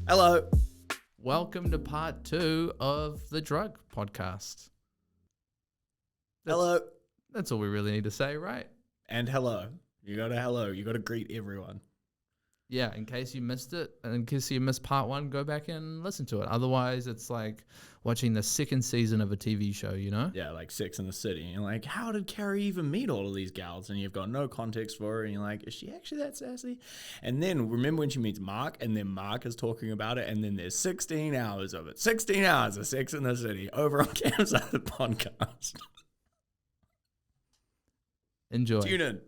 Hello. Welcome to part 2 of the drug podcast. Hello. That's all we really need to say, right? And hello. You got to hello. You got to greet everyone. Yeah, in case you missed it, and in case you missed part 1, go back and listen to it. Otherwise, it's like watching the second season of a TV show, you know? Yeah, like Sex in the City. And you're like, how did Carrie even meet all of these gals? And you've got no context for her. And you're like, is she actually that sassy? And then remember when she meets Mark, and then Mark is talking about it, and then there's 16 hours of it. 16 hours of Sex in the City over on Campsite the podcast. Enjoy. Tune in.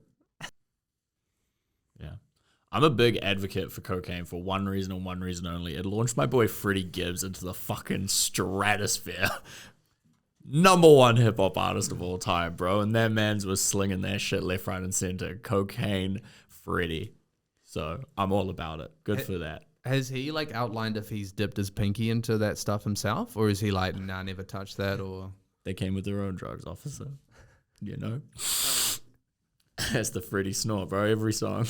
Yeah. I'm a big advocate for cocaine for one reason and one reason only. It launched my boy Freddie Gibbs into the fucking stratosphere. #1 hip-hop artist of all time, bro. And that man's was slinging that shit left, right, and center. Cocaine Freddie. So I'm all about it. Good for that. Has he like outlined if he's dipped his pinky into that stuff himself? Or is he like, nah, never touch that? Or They came with their own drugs, officer. You know? That's the Freddie snort, bro. Every song.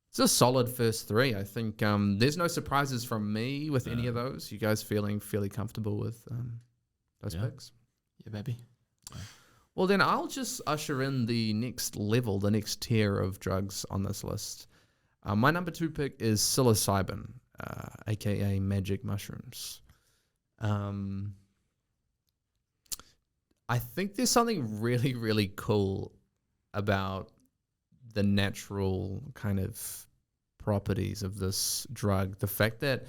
It's a solid first 3. I think there's no surprises from me with any of those. You guys feeling fairly comfortable with those picks? Yeah, baby. Well, then I'll just usher in the next level, the next tier of drugs on this list. My number 2 pick is psilocybin, aka magic mushrooms. I think there's something really, really cool about the natural kind of properties of this drug. The fact that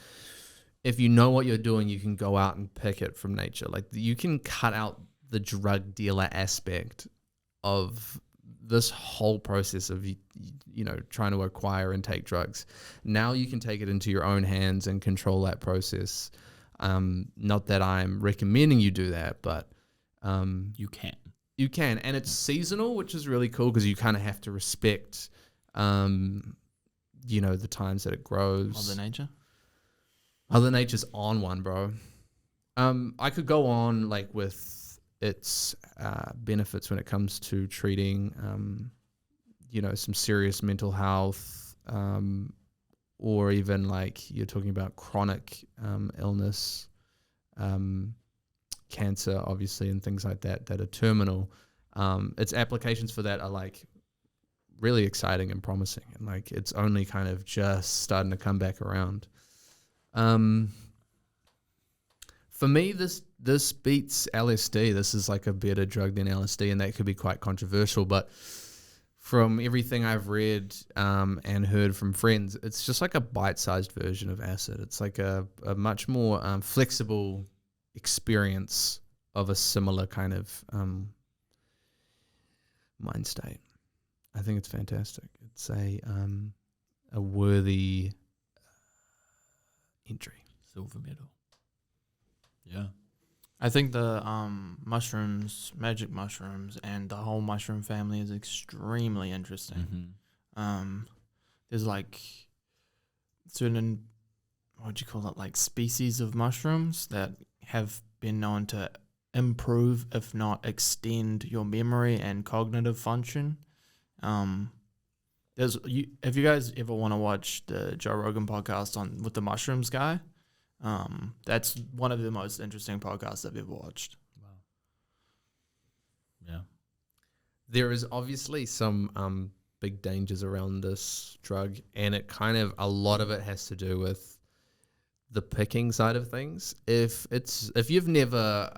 if you know what you're doing, you can go out and pick it from nature. Like you can cut out the drug dealer aspect of this whole process of, you know, trying to acquire and take drugs. Now you can take it into your own hands and control that process. Not that I'm recommending you do that, but You can. you can, and it's seasonal, which is really cool because you kind of have to respect, you know, the times that it grows. Mother Nature? Mother Nature's on one, bro. I could go on like with its benefits when it comes to treating, you know, some serious mental health, or even like you're talking about chronic illness, cancer, obviously, and things like that that are terminal. Its applications for that are like really exciting and promising, and like it's only kind of just starting to come back around. For me, this beats LSD. This is like a better drug than LSD, and that could be quite controversial. But from everything I've read and heard from friends, it's just like a bite-sized version of acid. It's like a much more flexible experience of a similar kind of mind state. I think it's fantastic. It's a worthy entry. Silver medal. Yeah. I think the mushrooms, magic mushrooms, and the whole mushroom family is extremely interesting. Mm-hmm. There's like certain, what do you call it, like species of mushrooms that have been known to improve, if not extend, your memory and cognitive function. If you guys ever want to watch the Joe Rogan podcast with the mushrooms guy, that's one of the most interesting podcasts I've ever watched. Wow. Yeah. There is obviously some big dangers around this drug, and it kind of, a lot of it has to do with the picking side of things. If you've never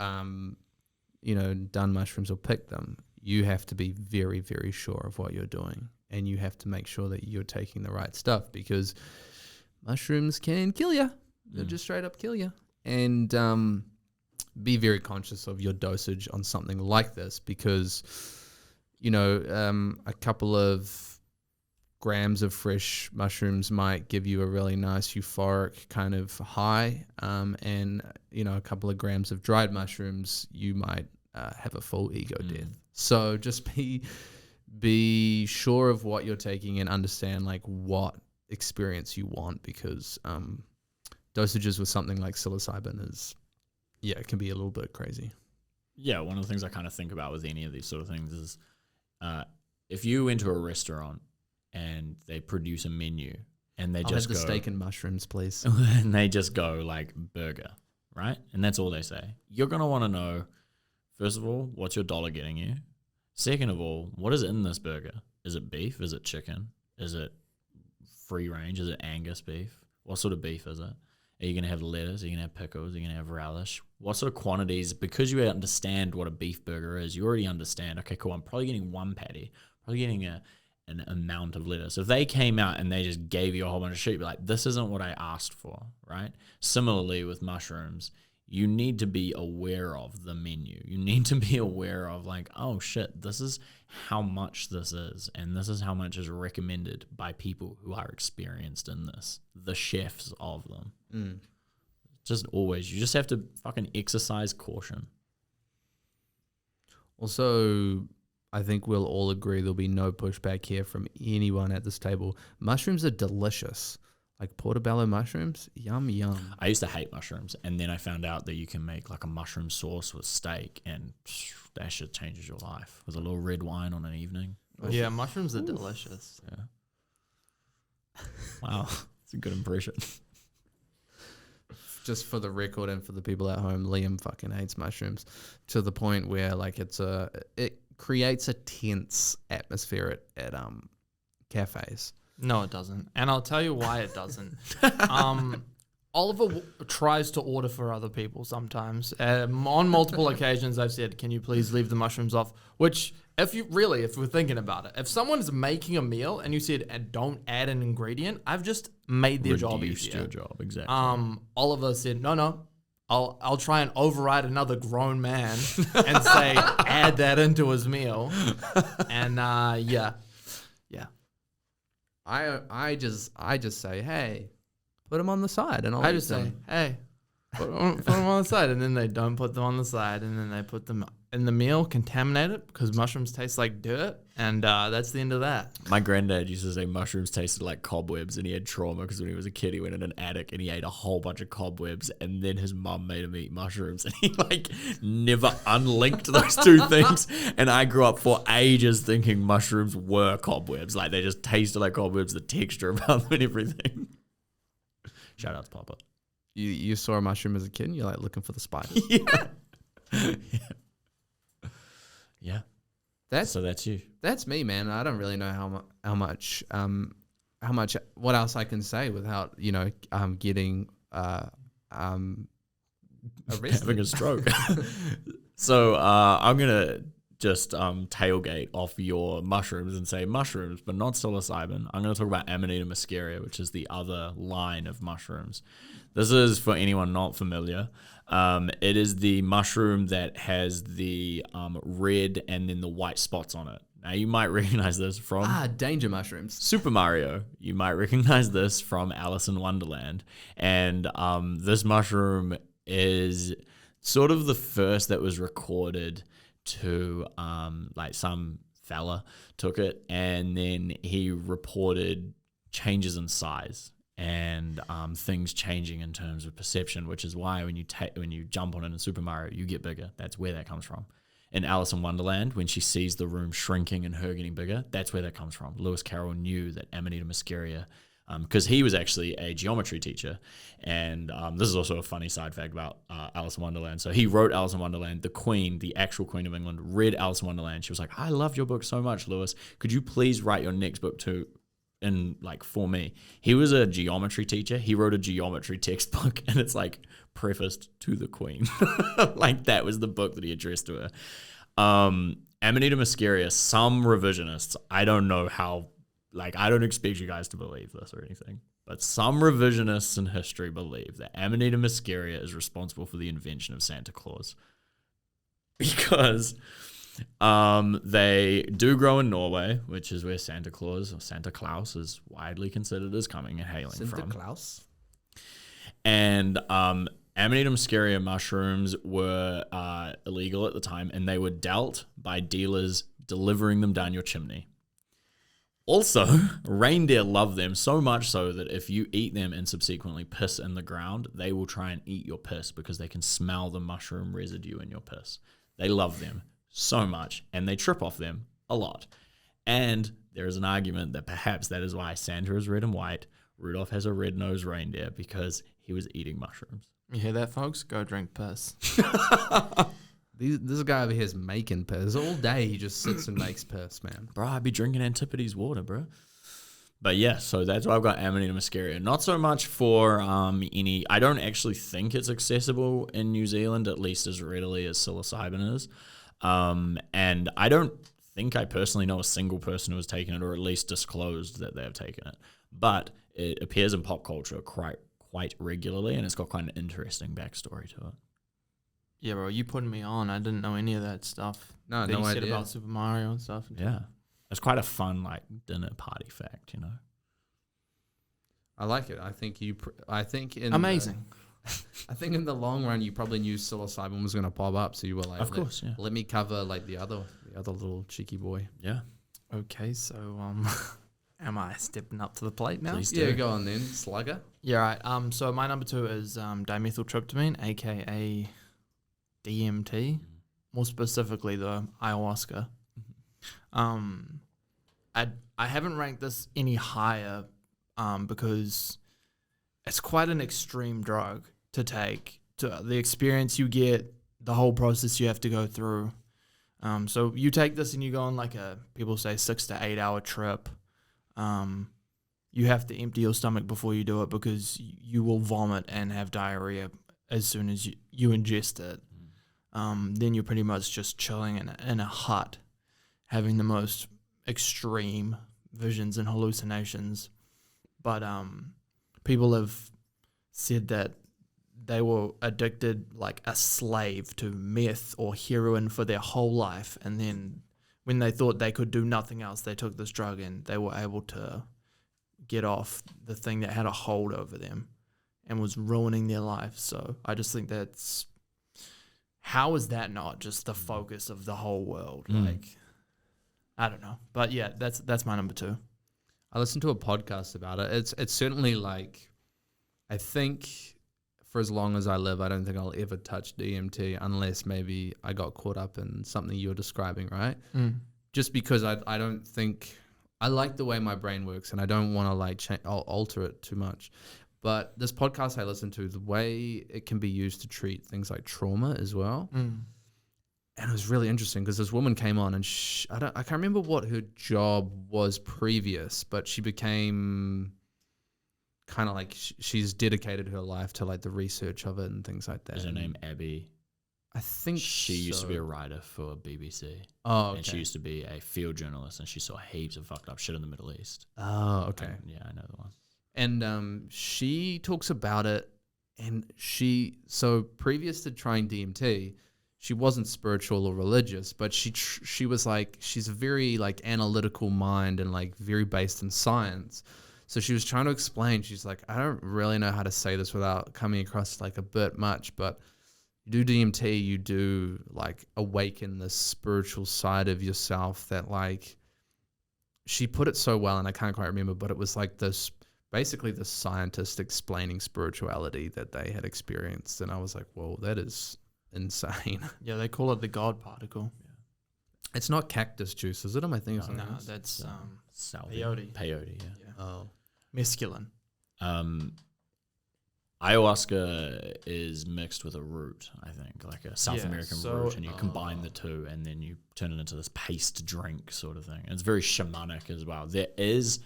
you know, done mushrooms or picked them, you have to be very, very sure of what you're doing, and you have to make sure that you're taking the right stuff, because mushrooms can kill you. They'll just straight up kill you. And be very conscious of your dosage on something like this, because, you know, a couple of grams of fresh mushrooms might give you a really nice euphoric kind of high, and, you know, a couple of grams of dried mushrooms, you might have a full ego death. So just be sure of what you're taking and understand like what experience you want, because dosages with something like psilocybin it can be a little bit crazy. Yeah, one of the things I kind of think about with any of these sort of things is if you went to a restaurant and they produce a menu, and they I'll just have the go, steak and mushrooms, please. and they just go like burger, right? And that's all they say. You're going to want to know, first of all, what's your dollar getting you? Second of all, what is in this burger? Is it beef? Is it chicken? Is it free range? Is it Angus beef? What sort of beef is it? Are you going to have lettuce? Are you going to have pickles? Are you going to have relish? What sort of quantities? Because you understand what a beef burger is, you already understand, okay, cool, I'm probably getting one patty, probably getting an amount of lettuce. If they came out and they just gave you a whole bunch of shit, you'd be like, this isn't what I asked for, right? Similarly with mushrooms, you need to be aware of the menu. You need to be aware of like, oh shit, this is how much this is, and this is how much is recommended by people who are experienced in this, the chefs of them. Just always, you just have to fucking exercise caution. Also, I think we'll all agree there'll be no pushback here from anyone at this table. Mushrooms are delicious. Like portobello mushrooms, yum, yum. I used to hate mushrooms, and then I found out that you can make like a mushroom sauce with steak, and that shit changes your life. With a little red wine on an evening. Yeah, mushrooms are delicious. Yeah. Wow, that's a good impression. Just for the record and for the people at home, Liam fucking hates mushrooms to the point where like it creates a tense atmosphere at cafes. No, it doesn't. And I'll tell you why it doesn't. Oliver tries to order for other people sometimes. On multiple occasions, I've said, can you please leave the mushrooms off? Which, if we're thinking about it, if someone's making a meal and you said, don't add an ingredient, I've just made their job Reduced easier. your job, exactly. Oliver said, no, I'll try and override another grown man and say, add that into his meal. And yeah. I just say, hey, put them on the side, and I just say, hey, put them on the side, and then they don't put them on the side, and then they put them in the meal, contaminate it because mushrooms taste like dirt, and that's the end of that. My granddad used to say mushrooms tasted like cobwebs, and he had trauma because when he was a kid, he went in an attic and he ate a whole bunch of cobwebs, and then his mum made him eat mushrooms, and he like never unlinked those two things. And I grew up for ages thinking mushrooms were cobwebs, like they just tasted like cobwebs, the texture about them and everything. Shout out to Papa. You saw a mushroom as a kid, and you're like looking for the spiders. Yeah. So that's you. That's me, man. I don't really know how much what else I can say without getting arrested. Having a stroke. So I'm gonna just tailgate off your mushrooms and say mushrooms, but not psilocybin. I'm going to talk about Amanita Mysteria, which is the other line of mushrooms. This is for anyone not familiar. It is the mushroom that has the red and then the white spots on it. Now, you might recognize this from danger mushrooms. Super Mario. You might recognize this from Alice in Wonderland. And this mushroom is sort of the first that was recorded to like some fella took it and then he reported changes in size and things changing in terms of perception, which is why when you jump on it in Super Mario, you get bigger. That's where that comes from. In Alice in Wonderland, when she sees the room shrinking and her getting bigger, that's where that comes from. Lewis Carroll knew that Amanita Mysteria, because he was actually a geometry teacher. And this is also a funny side fact about Alice in Wonderland. So he wrote Alice in Wonderland. The Queen, the actual Queen of England, read Alice in Wonderland. She was like, I loved your book so much, Lewis. Could you please write your next book too? For me. He was a geometry teacher. He wrote a geometry textbook and it's like prefaced to the Queen. Like that was the book that he addressed to her. Amanita Mysteria, some revisionists, I don't know how, I don't expect you guys to believe this or anything, but some revisionists in history believe that Amanita Mysteria is responsible for the invention of Santa Claus. Because they do grow in Norway, which is where Santa Claus or Santa Claus is widely considered as coming and hailing from. Santa Claus. And Amanita Mysteria mushrooms were illegal at the time, and they were dealt by dealers delivering them down your chimney. Also, reindeer love them so much so that if you eat them and subsequently piss in the ground, they will try and eat your piss because they can smell the mushroom residue in your piss. They love them so much, and they trip off them a lot. And there is an argument that perhaps that is why Santa is red and white, Rudolph has a red-nosed reindeer, because he was eating mushrooms. You hear that, folks? Go drink piss. This guy over here is making piss. All day he just sits and makes piss, man. Bro, I'd be drinking Antipodes water, bro. But yeah, so that's why I've got Amanita Mysteria. Not so much for any... I don't actually think it's accessible in New Zealand, at least as readily as psilocybin is. And I don't think I personally know a single person who has taken it, or at least disclosed that they have taken it. But it appears in pop culture quite regularly, and it's got quite an interesting backstory to it. Yeah, bro, you putting me on. I didn't know any of that stuff. No, that no you said idea. about Super Mario and stuff. Yeah. It's quite a fun, like, dinner party fact, you know? I like it. I think Amazing. I think in the long run, you probably knew psilocybin was going to pop up, so you were like, Of course, yeah. Let me cover like the other little cheeky boy. Yeah. Okay, so am I stepping up to the plate now? Please. Yeah, go on then, slugger. Yeah, right. So my number 2 is dimethyltryptamine, aka DMT. More specifically, the ayahuasca. I haven't ranked this any higher because it's quite an extreme drug to take. To the experience you get, the whole process you have to go through. So you take this and you go on like people say 6 to 8 hour trip. You have to empty your stomach before you do it because you will vomit and have diarrhea as soon as you ingest it. Then you're pretty much just chilling in a hut, having the most extreme visions and hallucinations. But people have said that they were addicted like a slave to meth or heroin for their whole life. And then when they thought they could do nothing else, they took this drug and they were able to get off the thing that had a hold over them and was ruining their life. So I just think that's... How is that not just the focus of the whole world? Like, I don't know. But yeah, that's my number 2. I listened to a podcast about it. It's certainly like, I think for as long as I live, I don't think I'll ever touch DMT unless maybe I got caught up in something you're describing, right? Just because I don't think, I like the way my brain works and I don't want to like alter it too much. But this podcast I listened to, the way it can be used to treat things like trauma as well. And it was really interesting because this woman came on and I can't remember what her job was previous, but she became kind of like she's dedicated her life to like the research of it and things like that. Is her name Abby? I think she used to be a writer for BBC. Oh, okay. And she used to be a field journalist, and she saw heaps of fucked up shit in the Middle East. Oh, okay. Yeah, I know the one. And she talks about it, and so previous to trying DMT, she wasn't spiritual or religious, but she was like, she's a very like analytical mind and like very based in science. So she was trying to explain, she's like, I don't really know how to say this without coming across like a bit much, but you do DMT, you do like awaken this spiritual side of yourself that like, she put it so well, and I can't quite remember, but it was like this, basically the scientist explaining spirituality that they had experienced. And I was like, whoa, that is insane. Yeah, they call it the God particle. Yeah. It's not cactus juice, is it? Am I thinking No, something else? that's Peyote. Peyote, yeah. Oh. mescaline. Ayahuasca is mixed with a root, I think, like a South Yeah, American so- root, and you combine the two, and then you turn it into this paste drink sort of thing. And it's very shamanic as well. There is,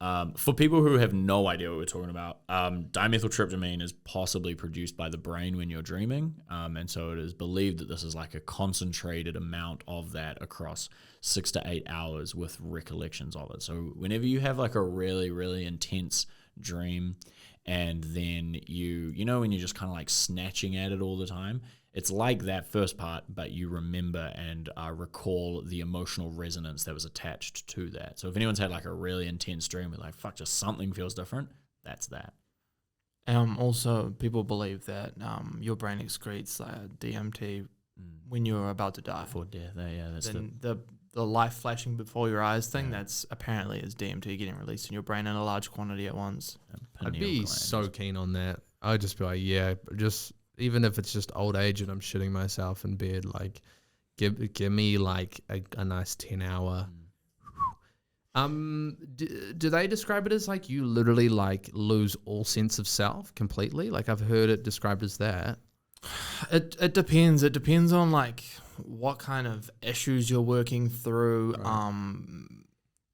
for people who have no idea what we're talking about, dimethyltryptamine is possibly produced by the brain when you're dreaming, and so it is believed that this is like a concentrated amount of that across 6 to 8 hours with recollections of it. So whenever you have like a really, really intense dream, and then you know when you're just kind of like snatching at it all the time, it's like that first part, but you remember and recall the emotional resonance that was attached to that. So if anyone's had like a really intense dream with like, fuck, just something feels different, that's that. Also, people believe that your brain excretes DMT when you're about to die. Before death, yeah, that's Then the life flashing before your eyes thing, that's apparently is DMT getting released in your brain in a large quantity at once. I'd be so keen on that. I'd just be like, yeah, just even if it's just old age and I'm shitting myself in bed, like give me like a nice 10 hour. Do they describe it as like you literally like lose all sense of self completely? Like I've heard it described as that. It depends. It depends on like what kind of issues you're working through. Right.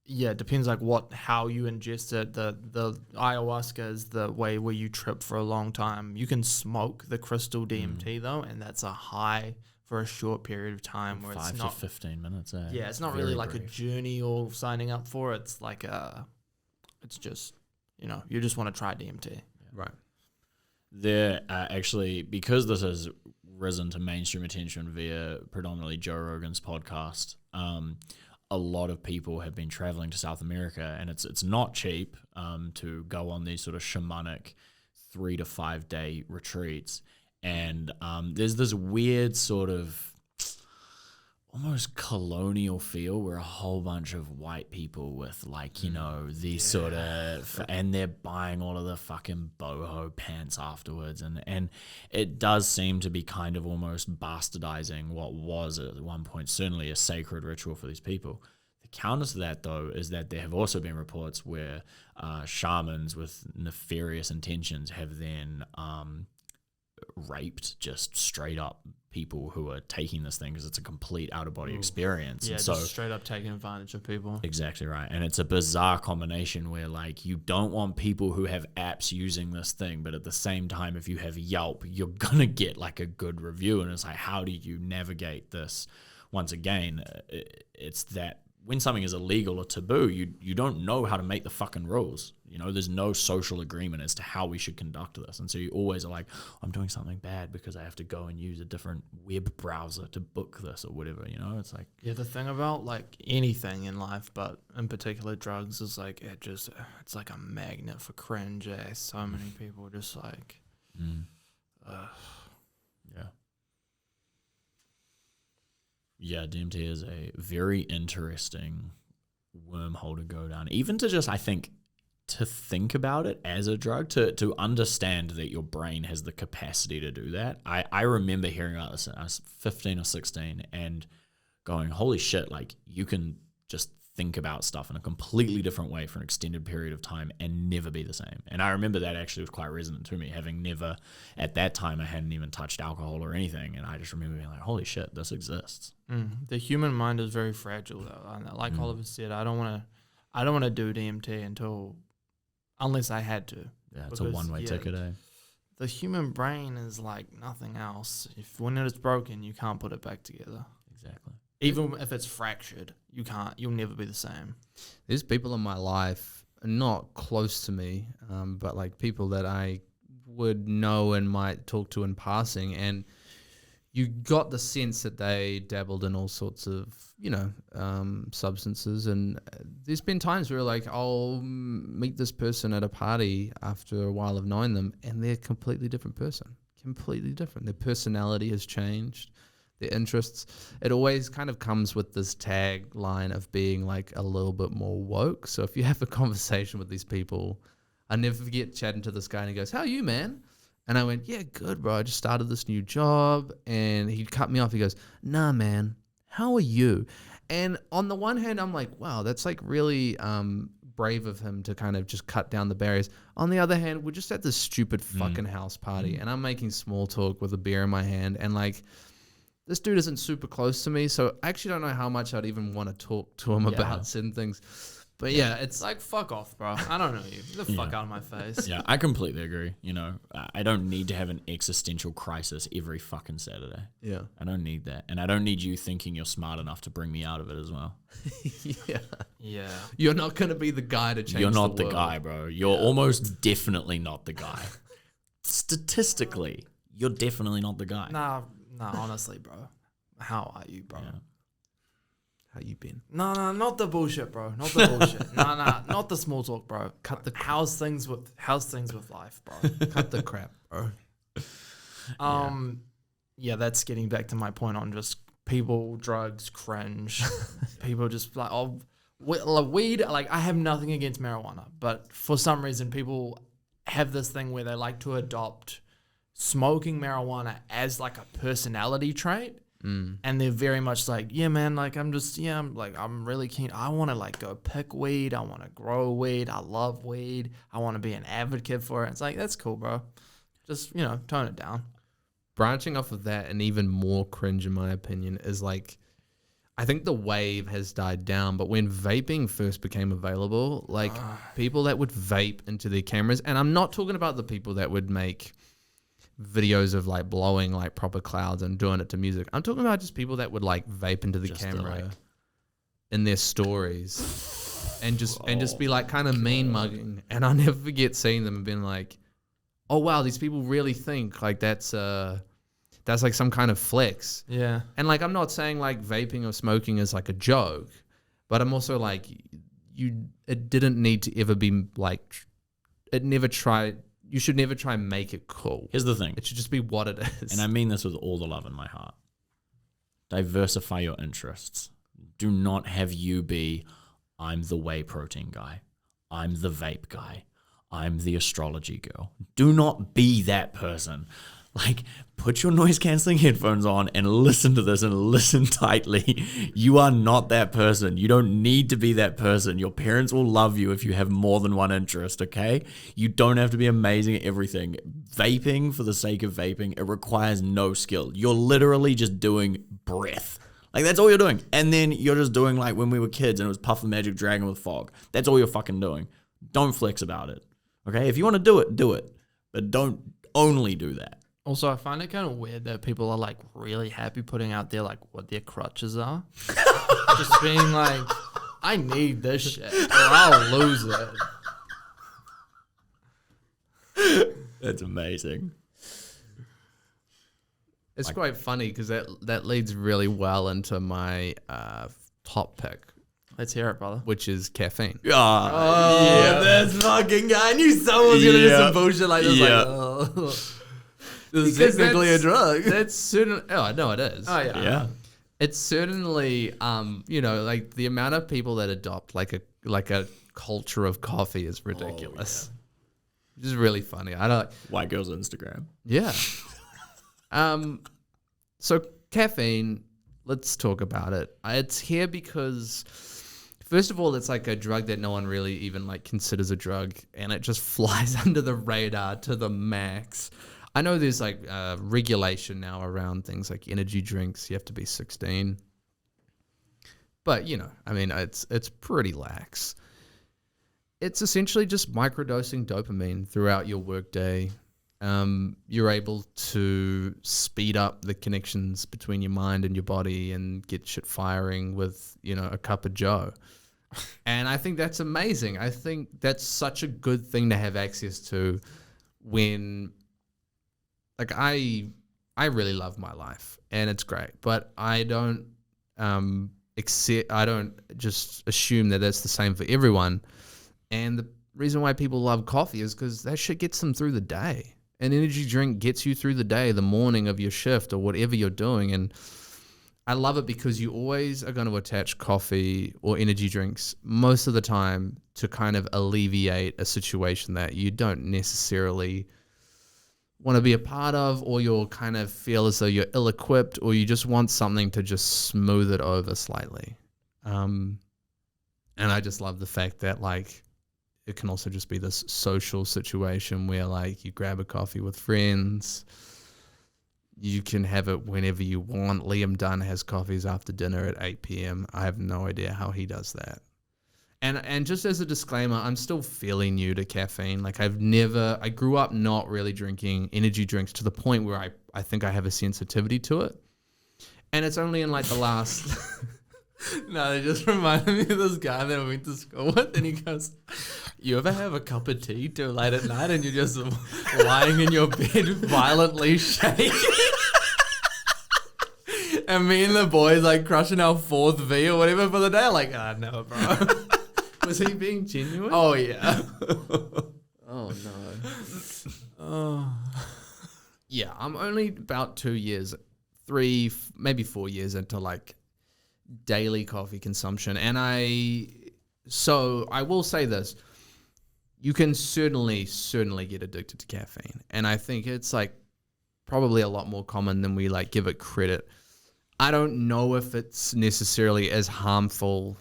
Yeah, it depends like how you ingest it. The ayahuasca is the way where you trip for a long time. You can smoke the crystal DMT though, and that's a high for a short period of time where 5 it's to not 15 minutes. Yeah, it's not Very really like brief. a journey you're signing up for. It's like it's just, you just want to try DMT. Right. There actually, because this has risen to mainstream attention via predominantly Joe Rogan's podcast, a lot of people have been traveling to South America, and it's not cheap to go on these sort of shamanic 3 to 5 day retreats. And there's this weird sort of almost colonial feel where a whole bunch of white people with like, these sort of, and they're buying all of the fucking boho pants afterwards. And it does seem to be kind of almost bastardizing what was at one point certainly a sacred ritual for these people. The counter to that, though, is that there have also been reports where shamans with nefarious intentions have then raped just straight up people who are taking this thing because it's a complete out-of-body experience. Yeah, and so just straight up taking advantage of people. Exactly right. And it's a bizarre combination where like you don't want people who have apps using this thing, but at the same time, if you have Yelp, you're gonna get like a good review. And it's like, how do you navigate this? Once again, it's that when something is illegal or taboo, you don't know how to make the fucking rules. There's no social agreement as to how we should conduct this. And so you always are like, I'm doing something bad because I have to go and use a different web browser to book this or whatever, It's like... Yeah, the thing about like anything in life, but in particular drugs, is like it's like a magnet for cringe. So many people just like... Yeah. Yeah, DMT is a very interesting wormhole to go down. Even to just, I think, to think about it as a drug, to understand that your brain has the capacity to do that. I remember hearing about this when I was 15 or 16 and going, holy shit, like you can just think about stuff in a completely different way for an extended period of time and never be the same. And I remember that actually was quite resonant to me, having never, at that time, I hadn't even touched alcohol or anything. And I just remember being like, holy shit, this exists. The human mind is very fragile though. And like Oliver said, I don't want to do DMT unless I had to. Yeah, it's a one-way ticket, eh? The human brain is like nothing else. When it's broken, you can't put it back together. Exactly. Even if it's fractured, you'll never be the same. There's people in my life, not close to me, but like people that I would know and might talk to in passing, and you got the sense that they dabbled in all sorts of, substances. And there's been times where like I'll meet this person at a party after a while of knowing them, and they're a completely different person, completely different. Their personality has changed. Their interests. It always kind of comes with this tagline of being like a little bit more woke. So if you have a conversation with these people, I never forget chatting to this guy and he goes, "How are you, man?" And I went, "Yeah, good, bro. I just started this new job." And he cut me off. He goes, "Nah, man, how are you?" And on the one hand, I'm like, wow, that's like really brave of him to kind of just cut down the barriers. On the other hand, we're just at this stupid fucking house party and I'm making small talk with a beer in my hand, and like, this dude isn't super close to me, so I actually don't know how much I'd even want to talk to him about certain things. But yeah, it's Like, fuck off, bro. I don't know you. Get the fuck out of my face. Yeah, I completely agree. I don't need to have an existential crisis every fucking Saturday. yeah. I don't need that. And I don't need you thinking you're smart enough to bring me out of it as well. Yeah. Yeah. You're not going to be the guy to change You're not the world. guy, bro. You're almost definitely not the guy. Statistically, you're definitely not the guy. Nah, honestly, bro. How are you, bro? Yeah. How you been? No, not the bullshit, bro. Not the bullshit. Not the small talk, bro. How's things with life, bro? Cut the crap, bro. Yeah, that's getting back to my point on just people, drugs, cringe. People just like, weed. Like, I have nothing against marijuana, but for some reason, people have this thing where they like to adopt smoking marijuana as like a personality trait. And they're very much like, yeah, man, like I'm really keen. I want to like go pick weed. I want to grow weed. I love weed. I want to be an advocate for it. It's like, that's cool, bro. Just, tone it down. Branching off of that, and even more cringe in my opinion, is like, I think the wave has died down, but when vaping first became available, like people that would vape into their cameras, and I'm not talking about the people that would make videos of like blowing like proper clouds and doing it to music. I'm talking about just people that would like vape into the camera in their stories and just be like kind of mean mugging. And I'll never forget seeing them and being like, oh wow, these people really think like that's like some kind of flex. Yeah. And like, I'm not saying like vaping or smoking is like a joke, but I'm also like, it didn't need to ever be like, you should never try and make it cool. Here's the thing. It should just be what it is. And I mean this with all the love in my heart. Diversify your interests. Do not have you be, I'm the whey protein guy. I'm the vape guy. I'm the astrology girl. Do not be that person. Like, put your noise canceling headphones on and listen to this and listen tightly. You are not that person. You don't need to be that person. Your parents will love you if you have more than one interest, okay? You don't have to be amazing at everything. Vaping for the sake of vaping, it requires no skill. You're literally just doing breath. Like, that's all you're doing. And then you're just doing like when we were kids and it was Puff the Magic Dragon with fog. That's all you're fucking doing. Don't flex about it, okay? If you want to do it, do it. But don't only do that. Also, I find it kind of weird that people are like really happy putting out there like what their crutches are. Just being like, I need this shit or I'll lose it. That's amazing. It's quite funny because that leads really well into my top pick, Let's hear it, brother. which is caffeine. Yeah, That's fucking guy. I knew someone was gonna do some bullshit like this. Yeah. Like, oh. This is Because technically a that's- drug. That's certain. Oh, no, it is. Oh yeah. Yeah. It's certainly, like the amount of people that adopt like a culture of coffee is ridiculous. Which is really funny. I don't. White girls Instagram. Yeah. So caffeine. Let's talk about it. It's here because, first of all, it's like a drug that no one really even like considers a drug, and it just flies under the radar to the max. I know there's like regulation now around things like energy drinks. You have to be 16. But, it's pretty lax. It's essentially just microdosing dopamine throughout your workday. You're able to speed up the connections between your mind and your body and get shit firing with, a cup of joe. And I think that's amazing. I think that's such a good thing to have access to when... Like I really love my life and it's great, but I don't I don't just assume that that's the same for everyone. And the reason why people love coffee is because that shit gets them through the day. An energy drink gets you through the day, the morning of your shift or whatever you're doing. And I love it because you always are going to attach coffee or energy drinks most of the time to kind of alleviate a situation that you don't necessarily want to be a part of, or you'll kind of feel as though you're ill-equipped, or you just want something to just smooth it over slightly. And I just love the fact that like it can also just be this social situation where like you grab a coffee with friends, you can have it whenever you want. Liam Dunn has coffees after dinner at 8 p.m. I have no idea how he does that. And just as a disclaimer, I'm still fairly new to caffeine. Like I grew up not really drinking energy drinks to the point where I think I have a sensitivity to it. And it's only in like the last... No, they just reminded me of this guy that I went to school with, and he goes, you ever have a cup of tea too late at night and you're just lying in your bed violently shaking? And me and the boys like crushing our 4th V or whatever for the day, like, no, bro. Was he being genuine? Oh, yeah. Oh, no. Oh. Yeah, I'm only about 2 years, 3, maybe 4 years into like daily coffee consumption. And I will say this. You can certainly get addicted to caffeine. And I think it's like probably a lot more common than we like give it credit. I don't know if it's necessarily as harmful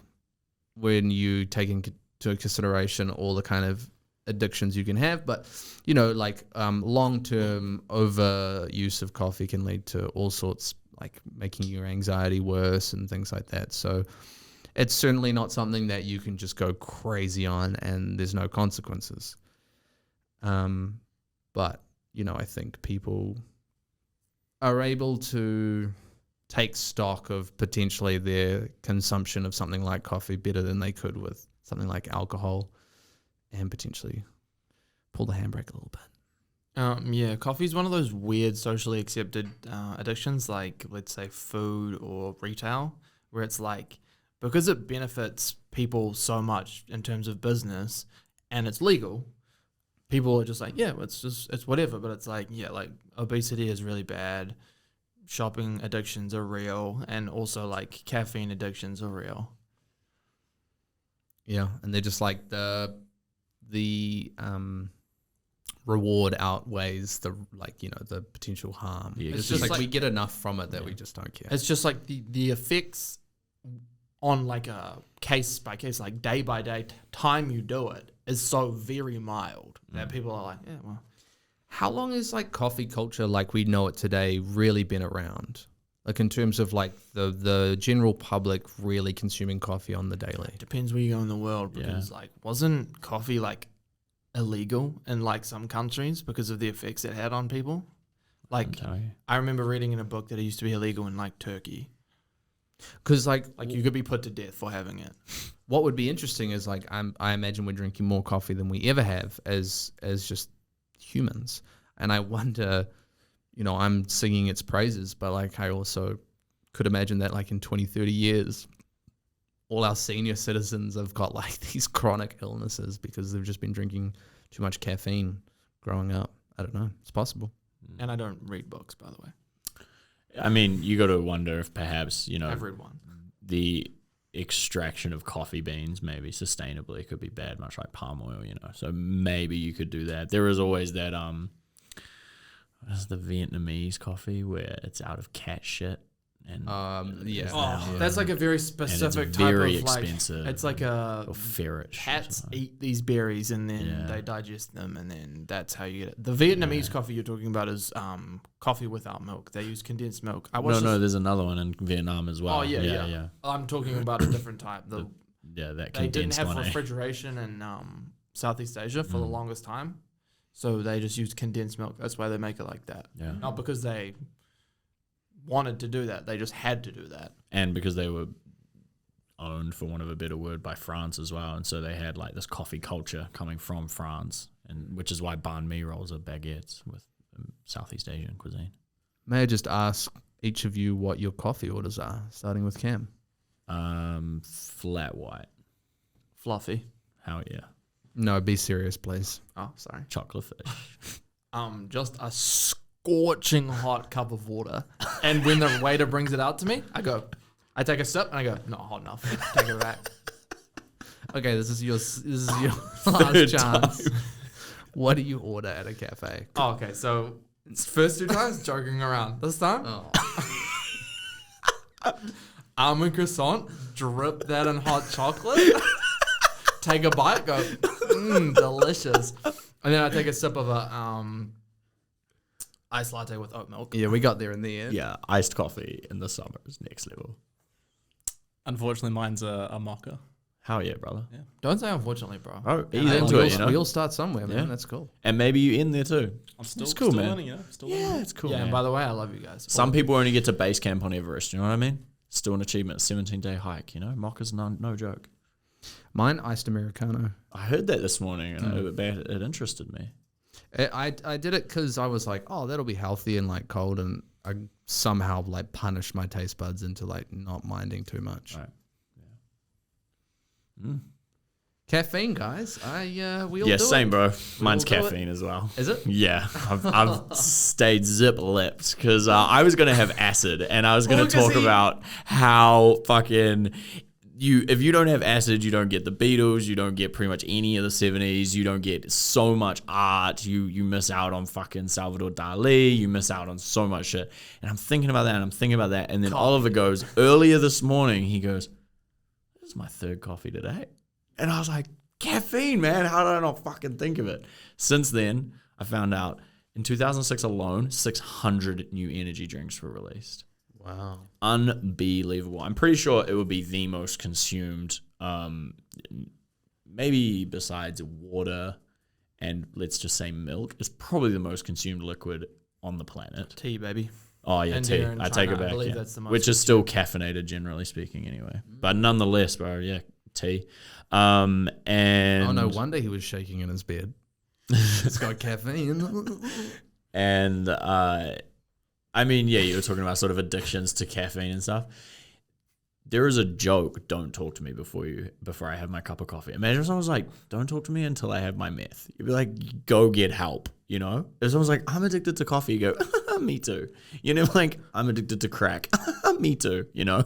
when you take into consideration all the kind of addictions you can have, but like long-term overuse of coffee can lead to all sorts, like making your anxiety worse and things like that. So it's certainly not something that you can just go crazy on and there's no consequences. But I think people are able to take stock of potentially their consumption of something like coffee better than they could with something like alcohol, and potentially pull the handbrake a little bit. Yeah, coffee is one of those weird socially accepted addictions, like let's say food or retail, where it's like, because it benefits people so much in terms of business and it's legal, people are just like, yeah, it's whatever. But it's like, yeah, like obesity is really bad, shopping addictions are real, and also like caffeine addictions are real. Yeah, and they're just like the reward outweighs the the potential harm. Yeah, it's just like we get enough from it that we just don't care. It's just like the effects on like a case by case, like day by day time you do it is so very mild that people are like, yeah, well. How long has like coffee culture like we know it today really been around? Like in terms of like the general public really consuming coffee on the daily? Depends where you go in the world, because like wasn't coffee like illegal in like some countries because of the effects it had on people? Like I remember reading in a book that it used to be illegal in like Turkey. Because like you could be put to death for having it. What would be interesting is like I imagine we're drinking more coffee than we ever have as just humans, and I wonder, I'm singing its praises, but like I also could imagine that like in 20-30 years all our senior citizens have got like these chronic illnesses because they've just been drinking too much caffeine growing up. I don't know, it's possible. And I don't read books, by the way. I mean, you got to wonder if perhaps, I've read one. The extraction of coffee beans maybe sustainably could be bad, much like palm oil, So maybe you could do that. There is always that, what is the Vietnamese coffee where it's out of cat shit? And that's like a very specific type very of like, expensive. it's like a or ferret. cats eat these berries and then they digest them, and then that's how you get it. The Vietnamese coffee you're talking about is coffee without milk. They use condensed milk. There's another one in Vietnam as well. Oh yeah. I'm talking about a different type. That they didn't condensed have one. refrigeration in Southeast Asia for the longest time, so they just used condensed milk. That's why they make it like that. Yeah. Not because they wanted to do that, they just had to do that. And because they were owned, for want of a better word, by France as well, and so they had like this coffee culture coming from France, and which is why banh mi rolls are baguettes with Southeast Asian cuisine. May I just ask each of you what your coffee orders are, starting with Cam? Flat white. Fluffy. Hell yeah. No, be serious, please. Oh, sorry. Chocolate fish. Just a scorching hot cup of water, and when the waiter brings it out to me, I take a sip and I go, not hot enough. Take it back. Okay, this is your last chance. What do you order at a cafe? Oh, okay, so first 2 times joking around. This time, almond croissant, drip that in hot chocolate, take a bite, go, delicious, and then I take a sip of a iced latte with oat milk. Yeah, we got there in the end. Yeah, iced coffee in the summer is next level. Unfortunately, mine's a mocha. Hell yeah, brother. Yeah. Don't say unfortunately, bro. Oh, ease into it, We all start somewhere, man. Yeah. That's cool. And maybe you end there too. I'm still, It's cool, still man. learning, Still learning. It's cool, Yeah, man. and by the way, I love you guys. Some people only get to base camp on Everest, you know what I mean? Still an achievement, 17-day hike, Mocha's no joke. Mine, iced Americano. I heard that this morning, and it interested me. I did it because I was like, oh, that'll be healthy and like cold, and I somehow like punished my taste buds into like not minding too much. Right. Yeah. Caffeine, guys. We all Yeah, do same, it. bro. Mine's all do it. caffeine as well. Is it? Yeah, I've stayed zip-lipped because I was going to have acid, and I was going to talk about how fucking if you don't have acid, you don't get the Beatles, you don't get pretty much any of the 70s, you don't get so much art, you miss out on fucking Salvador Dali, you miss out on so much shit. And I'm thinking about that, and then Oliver goes, earlier this morning, he goes, this is my third coffee today. And I was like, caffeine, man, how did I not fucking think of it? Since then, I found out in 2006 alone, 600 new energy drinks were released. Wow. Unbelievable. I'm pretty sure it would be the most consumed, maybe besides water and let's just say milk, is probably the most consumed liquid on the planet. Tea, baby. Oh, yeah, tea. I take it back, yeah. That's the most Which is still caffeinated, generally speaking, anyway. But nonetheless, bro, yeah, tea. And Oh, no wonder he was shaking in his bed. It's got caffeine. And I mean, yeah, you were talking about sort of addictions to caffeine and stuff. There is a joke, don't talk to me before I have my cup of coffee. Imagine if someone was like, don't talk to me until I have my meth. You'd be like, go get help, you know? If someone's like, I'm addicted to coffee, you go, me too. You know, like, I'm addicted to crack. Me too, you know?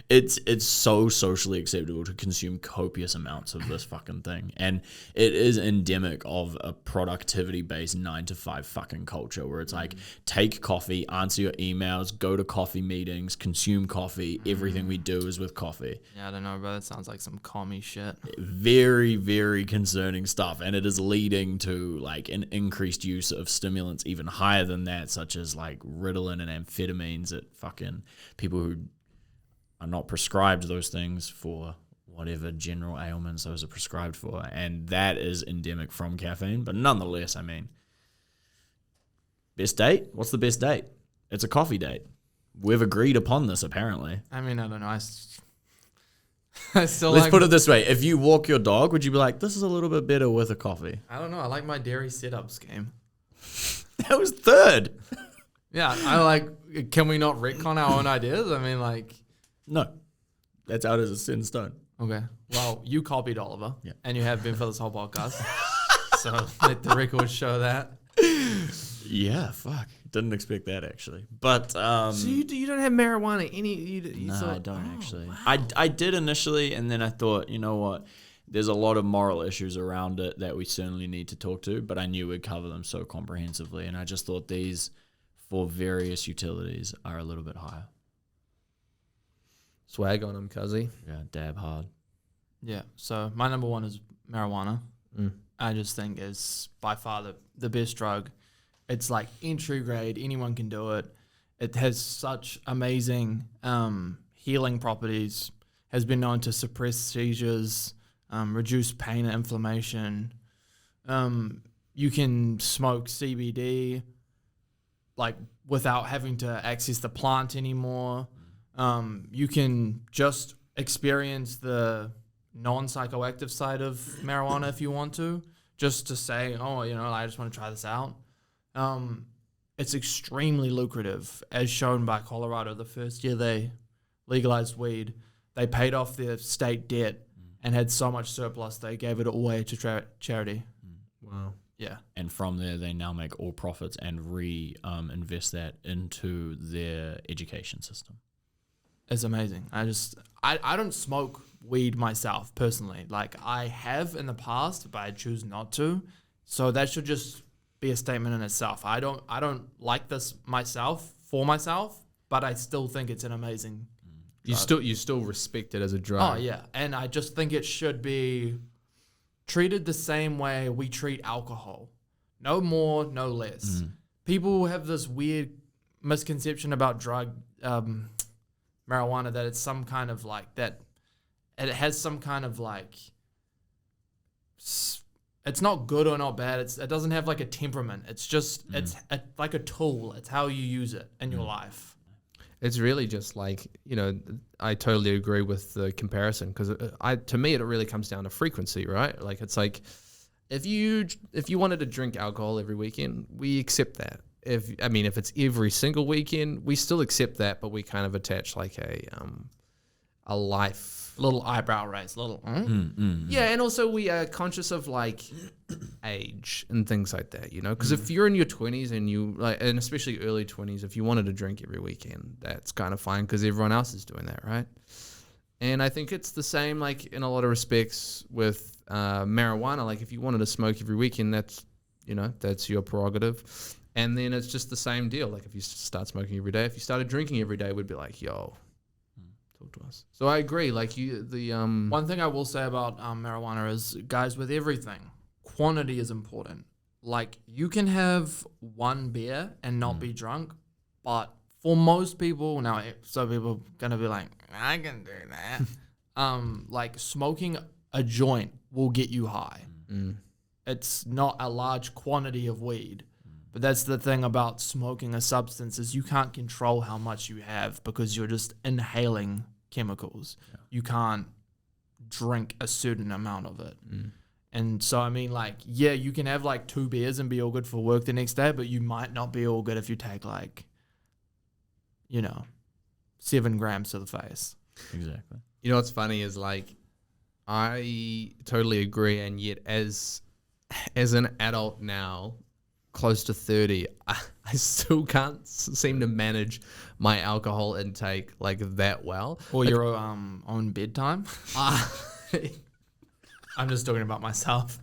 It's so socially acceptable to consume copious amounts of this fucking thing. And it is endemic of a productivity-based 9-to-5 fucking culture where it's like, take coffee, answer your emails, go to coffee meetings, consume coffee. Everything we do is with coffee. Yeah, I don't know, bro. That sounds like some commie shit. Very, very concerning stuff. And it is leading to like an increased use of stimulants even higher than that, such as like Ritalin and amphetamines that fucking people who are not prescribed those things for whatever general ailments those are prescribed for. And that is endemic from caffeine. But nonetheless, I mean, best date? What's the best date? It's a coffee date. We've agreed upon this, apparently. I mean, I don't know. I still Let's like, put it this way. If you walk your dog, would you be like, this is a little bit better with a coffee? I don't know. I like my dairy setup scheme. That was third. Yeah, I like. Can we not retcon our own ideas? I mean, like. No. That's out as a set in stone. Okay. Well, you copied Oliver, Yeah. and you have been for this whole podcast. So let the records show that. Yeah, fuck. Didn't expect that, actually. But, So you don't have marijuana no, thought, I don't oh, actually. wow. I did initially, and then I thought, you know what? There's a lot of moral issues around it that we certainly need to talk to, but I knew we'd cover them so comprehensively, and I just thought these, for various utilities, are a little bit higher. Swag on him, cuzzy. Yeah, dab hard. Yeah. So my number one is marijuana. Mm. I just think is by far the best drug. It's like entry grade. Anyone can do it. It has such amazing healing properties. Has been known to suppress seizures, reduce pain and inflammation. You can smoke CBD like without having to access the plant anymore. You can just experience the non-psychoactive side of marijuana if you want to, just to say, oh, you know, I just want to try this out. It's extremely lucrative, as shown by Colorado. The first year they legalized weed, they paid off their state debt and had so much surplus they gave it away to charity. Wow. Yeah. And from there, they now make all profits and invest that into their education system. It's amazing. I don't smoke weed myself personally. Like I have in the past, but I choose not to. So that should just be a statement in itself. I don't like this for myself, but I still think it's an amazing drug. You still respect it as a drug. Oh yeah. And I just think it should be treated the same way we treat alcohol. No more, no less. People have this weird misconception about marijuana, that it's some kind of like that. It has some kind of like. It's not good or not bad. It doesn't have like a temperament. It's just it's like a tool. It's how you use it in your life. It's really just like, you know, I totally agree with the comparison because to me it really comes down to frequency, right? Like it's like if you wanted to drink alcohol every weekend, we accept that. If it's every single weekend, we still accept that, but we kind of attach like a life. Little eyebrow raise, Yeah, and also we are conscious of like age and things like that, you know. Because if you're in your 20s and you like, and especially early 20s, if you wanted to drink every weekend, that's kind of fine because everyone else is doing that, right? And I think it's the same, like, in a lot of respects with marijuana. Like, if you wanted to smoke every weekend, that's your prerogative. And then it's just the same deal. Like, if you start smoking every day, if you started drinking every day, we'd be like, yo, talk to us. So I agree. Like, One thing I will say about marijuana is, guys, with everything, quantity is important. Like, you can have one beer and not be drunk, but for most people, now, some people are going to be like, I can do that. Like, smoking a joint will get you high. It's not a large quantity of weed. But that's the thing about smoking a substance, is you can't control how much you have because you're just inhaling chemicals. Yeah. You can't drink a certain amount of it. And so, I mean, like, yeah, you can have like 2 beers and be all good for work the next day, but you might not be all good if you take like, 7 grams to the face. Exactly. You know what's funny is, like, I totally agree, and yet as an adult now, close to 30, I still can't seem to manage my alcohol intake like that well. Or like, your own bedtime. I'm just talking about myself.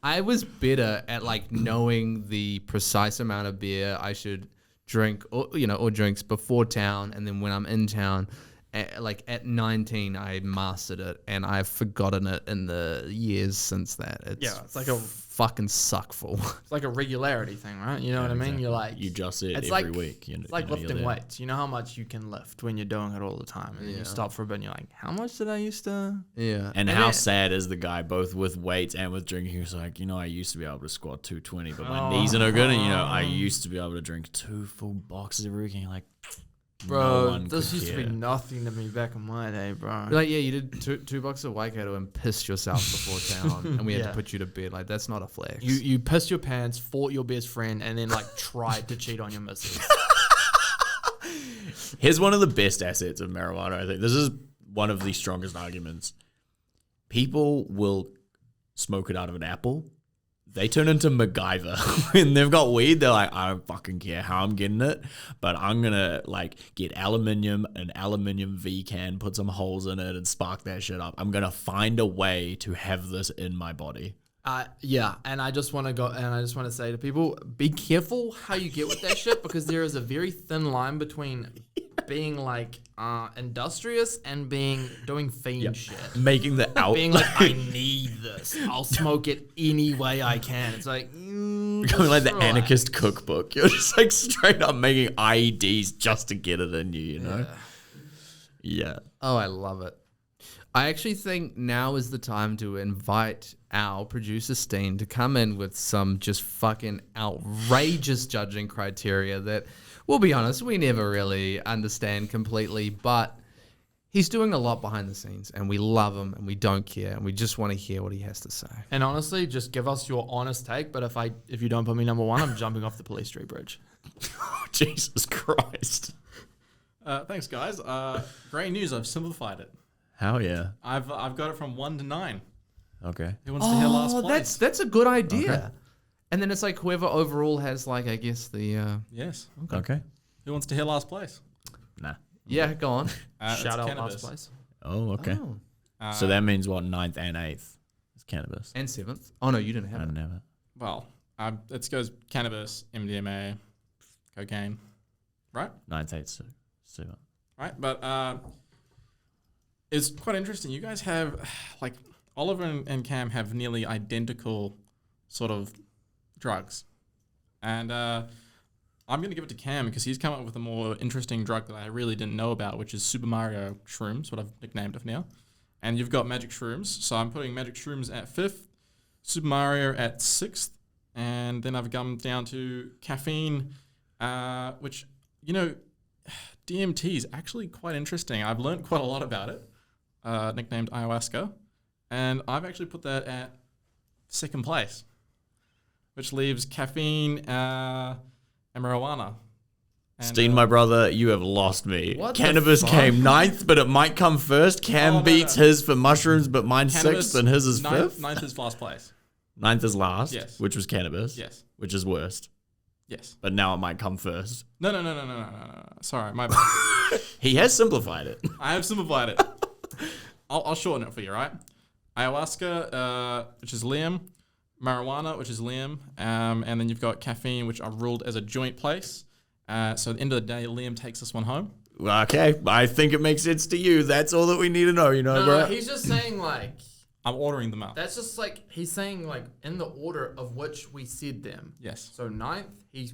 I was better at, like, knowing the precise amount of beer I should drink, or drinks before town, and then when I'm in town. At 19, I mastered it, and I've forgotten it in the years since that. It's like a fucking suckful. It's like a regularity thing, right? You know what I mean? Exactly. You're like, you just it it's every like, week. It's like lifting weights. You know how much you can lift when you're doing it all the time, and then you stop for a bit, and you're like, how much did I used to? Yeah. And how sad is the guy, both with weights and with drinking, who's like, I used to be able to squat 220, but my knees are no good, and I used to be able to drink 2 full boxes every week, and you're like, bro, this used to be nothing to me back in my day, bro. Like, yeah, you did two boxes of Waikato and pissed yourself before town, and we had to put you to bed. Like, that's not a flex. You pissed your pants, fought your best friend, and then, like, tried to cheat on your missus. Here's one of the best assets of marijuana, I think. This is one of the strongest arguments. People will smoke it out of an apple. They turn into MacGyver. When they've got weed, they're like, I don't fucking care how I'm getting it, but I'm going to, like, get an aluminium V can, put some holes in it, and spark that shit up. I'm going to find a way to have this in my body. Yeah, and I just want to say to people, be careful how you get with that shit, because there is a very thin line between being, like, industrious and doing fiend shit. Making the being like, I need this. I'll smoke it any way I can. It's like, becoming like the anarchist cookbook. You're just like straight up making IEDs just to get it in you, know? Yeah. Oh, I love it. I actually think now is the time to invite our producer Steen to come in with some just fucking outrageous judging criteria that, we'll be honest, we never really understand completely, but he's doing a lot behind the scenes, and we love him, and we don't care, and we just want to hear what he has to say. And honestly, just give us your honest take, but if you don't put me number 1, I'm jumping off the Police Street Bridge. Jesus Christ. Thanks, guys. Great news. I've simplified it. Hell yeah. I've got it from 1 to 9. Okay. Who wants to hear last place? That's a good idea. Okay. And then it's like whoever overall has, like, I guess the... Yes. Okay. Who wants to hear last place? Nah. Yeah, go on. Shout out cannabis. last place. Oh, okay. Oh. So that means what, 9th and 8th is cannabis. And 7th. Oh, no, you didn't I have didn't it. have it. Well, it goes cannabis, MDMA, cocaine, right? 9th, 8th, 7th. Right, but it's quite interesting. You guys have, like, Oliver and Cam have nearly identical sort of drugs. And I'm going to give it to Cam because he's come up with a more interesting drug that I really didn't know about, which is Super Mario Shrooms, what I've nicknamed it now. And you've got Magic Shrooms. So I'm putting Magic Shrooms at 5th, Super Mario at 6th, and then I've come down to caffeine, which, DMT is actually quite interesting. I've learned quite a lot about it, nicknamed ayahuasca, and I've actually put that at 2nd place, which leaves caffeine and marijuana. And, Steen, my brother, you have lost me. What the Cannabis fuck? came 9th, but it might come first. Cam beats his for mushrooms, but mine's 6th and his is 5th. 9th is last place. 9th is last, Yes. which was cannabis, Yes. which is worst. Yes. But now it might come first. No. Sorry, my bad. He has simplified it. I have simplified it. I'll shorten it for you, right? Ayahuasca, which is Liam. Marijuana, which is Liam. And then you've got caffeine, which are ruled as a joint place. So at the end of the day, Liam takes this one home. Okay, I think it makes sense to you. That's all that we need to know, you know, bro. No, he's just saying like I'm ordering them out. that's just like he's saying like in the order of which we said them. Yes. So ninth,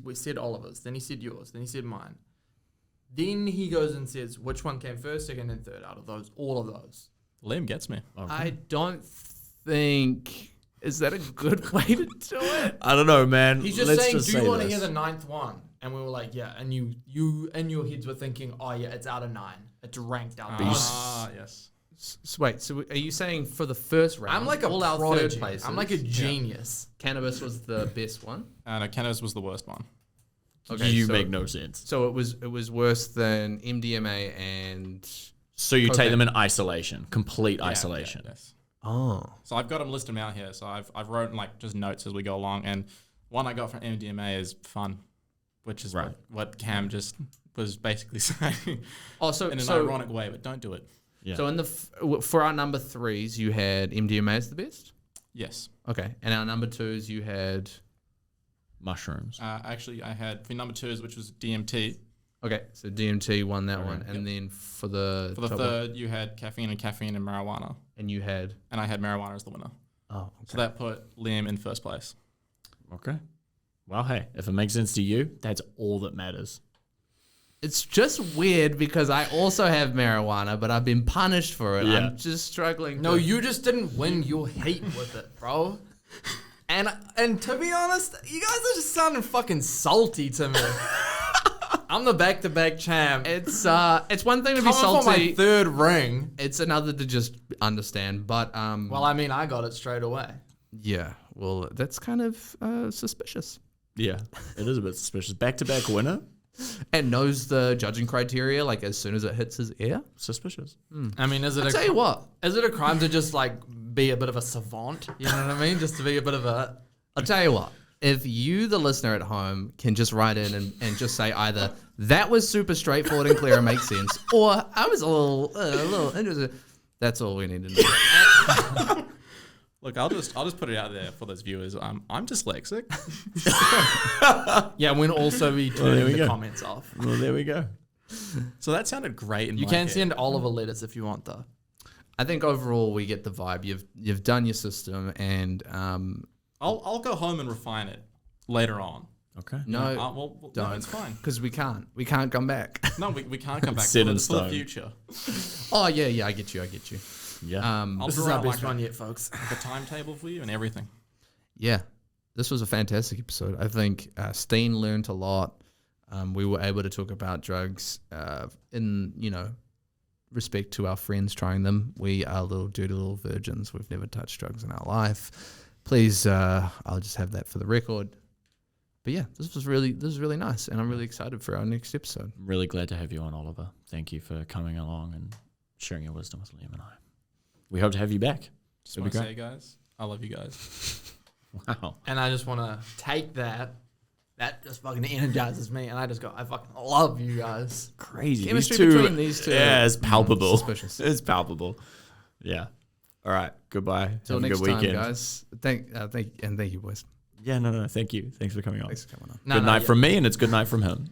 we said Oliver's, then he said yours, then he said mine. Then he goes and says which one came first, second, and third out of those, all of those. Liam gets me. Okay. I don't think... Is that a good way to do it? I don't know, man. He's just Let's saying, just do you say want to this. hear the ninth one? And we were like, yeah. And you in your heads were thinking, oh yeah, it's out of 9. It's ranked out. Of 9. Yes. Wait, so are you saying for the first round, I'm like a all our prodigy. third places, I'm like a genius. cannabis was the best one? No, cannabis was the worst one. Okay, you so, make no sense. So it was worse than MDMA and... So you take Okay. them in isolation, complete Yeah, isolation. yeah, yes. Oh. So I've got them listed out here. So I've wrote like just notes as we go along. And one I got from MDMA is fun, which is Right. what Cam just was basically saying Oh, so, in an so, ironic way, but don't do it. Yeah. so in the for our number 3s, you had MDMA as the best? Yes. Okay. And our number 2s, you had... Mushrooms. Actually, I had for number 2s, which was DMT. Okay, so DMT won that Okay. one. And then for the... For the top one- third, you had caffeine and marijuana. And you had... And I had marijuana as the winner. Oh, okay. So that put Liam in first place. Okay. Well, hey, if it makes sense to you, that's all that matters. It's just weird because I also have marijuana, but I've been punished for it. Yeah. I'm just struggling. No, to- you just didn't win your heat with it, bro. And to be honest, you guys are just sounding fucking salty to me. I'm the back-to-back champ. It's one thing to be Coming for my salty. third ring. It's another to just understand. But Well, I mean, I got it straight away. yeah. Well, that's kind of suspicious. Yeah, it is a bit suspicious. Back-to-back winner? And knows the judging criteria like as soon as it hits his ear. Suspicious. I mean, is it I'll tell you what. Is it a crime to just like be a bit of a savant? You know what I mean? Just to be a bit of a. I'll tell you what. If you, the listener at home, can just write in and just say either that was super straightforward and clear and makes sense, or I was a little interested. That's all we need to know. Look, I'll just put it out there for those viewers. I'm dyslexic. Yeah, we'll also be there turning we the go. comments off. Well, there we go. So that sounded great. In You my can head. send Oliver letters if you want, though. I think overall we get the vibe. You've done your system, and I'll go home and refine it later on. Okay. no, No, don't. it's fine. because we can't come back. No, we can't come back Set for in the stone. future. Oh yeah, I get you. Yeah. I'll This draw is our out best like one yet, folks. a timetable for you and everything. Yeah, this was a fantastic episode. I think Steen learned a lot. We were able to talk about drugs in respect to our friends trying them. We are little dirty little virgins. We've never touched drugs in our life. Please, I'll just have that for the record. But yeah, this was really nice, and I'm really excited for our next episode. I'm really glad to have you on, Oliver. Thank you for coming along and sharing your wisdom with Liam and I. We hope to have you back. Just It'd want be to great. say, guys, I love you guys. Wow. And I just want to take that. That just fucking energizes me. And I just go, I fucking love you guys. Crazy. Chemistry These two, between these two. Yeah, it's palpable. Suspicious. It's palpable. Yeah. All right. Goodbye. Till Have a next good time, weekend. guys. Thank you, boys. Yeah, no. Thank you. Thanks for coming on. Thanks for coming on. No, Good no, night yeah. from me, and it's good night from him.